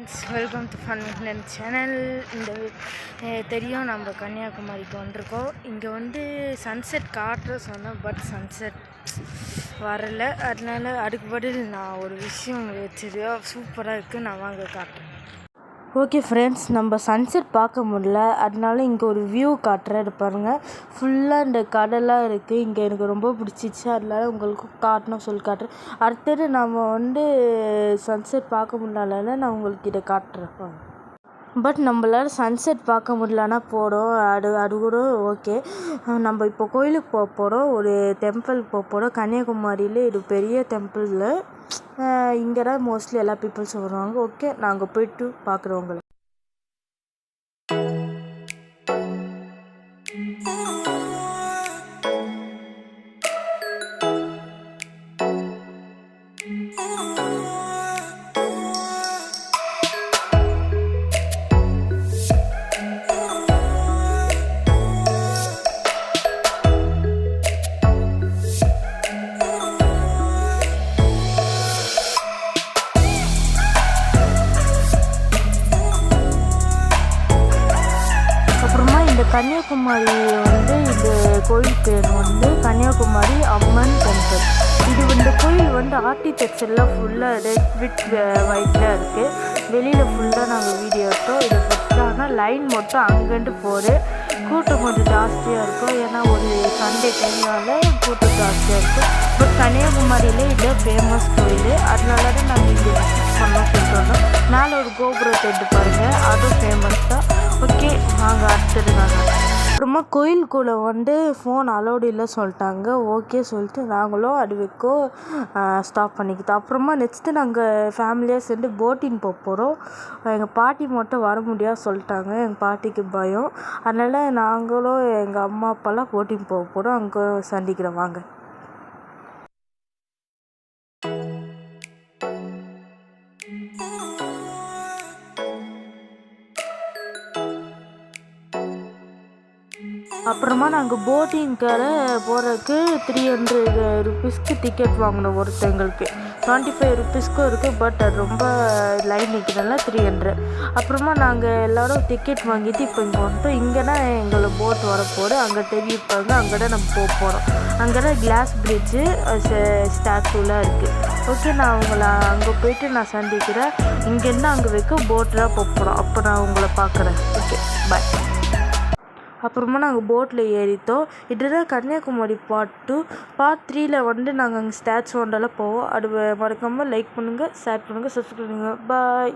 Welcome to fun with channel. இந்த தெரியும் நம்ம கன்னியாகுமரிக்கு வந்திருக்கோம். இங்கே வந்து சன்செட் காட்டுற சொன்னேன், பட் சன்செட் வரலை. அதனால அதுக்கு பதில் நான் ஒரு விஷயம் வச்சுருக்கேன், சூப்பராக இருக்குது. நான் வாங்க காட்டுறேன். ஓகே ஃப்ரெண்ட்ஸ், நம்ம சன்செட் பார்க்க முடியல, அதனால இங்கே ஒரு வியூ காட்டுறேன். பாருங்கள், ஃபுல்லாக இந்த கடலாக இருக்குது. இங்கே எனக்கு ரொம்ப பிடிச்சிச்சு, அதனால உங்களுக்கு காட்டணும் சொல்லி காட்டுறேன். அடுத்தது நம்ம வந்து சன்செட் பார்க்க முடியல, நான் உங்களுக்கு இதை காட்டுறேன். பட் நம்மளால் சன்செட் பார்க்க முடியலன்னா போகிறோம், அது கூட ஓகே. நம்ம இப்போ கோயிலுக்கு போக போகிறோம், ஒரு டெம்பிளுக்கு போக போகிறோம். கன்னியாகுமரியில் இது பெரிய டெம்பிள். இங்கே தான் மோஸ்ட்லி எல்லா பீப்புள்ஸும் வருவாங்க. ஓகே, நாங்கள் போய்ட்டு பார்க்குறவங்கள. கன்னியாகுமரி வந்து இந்த கோயில் பேர் வந்து கன்னியாகுமரி அம்மன் டெம்பிள். இது இந்த கோயில் வந்து ஆர்கிடெக்சர்லாம் ஃபுல்லாக ரெட் வித் ஒயிட்டில் இருக்குது. வெளியில் ஃபுல்லாக நாங்கள் வீடியோ எடுத்தோம். இதை ஃபஸ்ட்டு ஆனால் லைன் மட்டும் அங்கேருந்து போகுது. கூட்டம் கொஞ்சம் ஜாஸ்தியாக இருக்கும், ஏன்னா ஒரு சண்டே டைம்னால கூட்டம் ஜாஸ்தியாக இருக்கும். பட் கன்னியாகுமரியில் இது ஃபேமஸ் கோயில், அதனால தான் நாங்கள் இங்கே விசிட் பண்ணோம் சொல்லிட்டு வந்தோம். மேலே ஒரு கோபுரத்தை எடுத்து பாருங்கள், அதுவும் ஃபேமஸ் தான். ஓகே, நாங்கள் அடுத்தது அப்புறமா கோயிலுக்குள்ளே வந்து ஃபோன் அலோடு இல்லை சொல்லிட்டாங்க. ஓகே சொல்லிட்டு நாங்களும் அது வரைக்கும் ஸ்டாப் பண்ணிக்கிட்டோம். அப்புறமா நெக்ஸ்ட்டு நாங்கள் ஃபேமிலியாக சேர்ந்து போட்டிங் போக போகிறோம். எங்கள் பாட்டி மட்டும் வர முடியாது சொல்லிட்டாங்க, எங்கள் பாட்டிக்கு பயம். அதனால் நாங்களும் எங்கள் அம்மா அப்பாலாம் போட்டிங் போக போகிறோம். அங்கே சந்திக்கிறோம் வாங்க. அப்புறமா நாங்கள் போட்டிங்கார போகிறதுக்கு 300 ருபீஸ்க்கு டிக்கெட் வாங்கினோம் ஒருத்தங்களுக்கு. 25 ருபீஸ்க்கும் இருக்குது, பட் அது ரொம்ப லைன் நிற்கிறதுனால 300. அப்புறமா நாங்கள் எல்லோரும் டிக்கெட் வாங்கிட்டு இப்போ இங்கே வந்துட்டோம். இங்கே தான் எங்களை போட் வரப்போகுது, அங்கே தெரிவிப்பாங்க. அங்கே தான் நம்ம போக போகிறோம். அங்கே தான் கிளாஸ் பிரிட்ஜு ஸ்டாச்சுலாம் இருக்குது. ஓகே, நான் உங்களை அங்கே போய்ட்டு நான் சந்திக்கிறேன். இங்கேருந்து அங்கே வைக்க போட்டெலாம் போக போகிறோம். அப்போ நான் உங்களை பார்க்குறேன். ஓகே, பாய். அப்புறமா நாங்கள் போட்டில் ஏறித்தோம். இதுதான் கன்னியாகுமரி பார்ட் 2. பார்ட் 3ல் வந்து நாங்கள் அங்கே ஸ்டாச்சு ஒன்றெல்லாம் போவோம். அது மறக்காமல் லைக் பண்ணுங்கள், ஷேர் பண்ணுங்கள், சப்ஸ்கிரைப் பண்ணுங்கள். பாய்.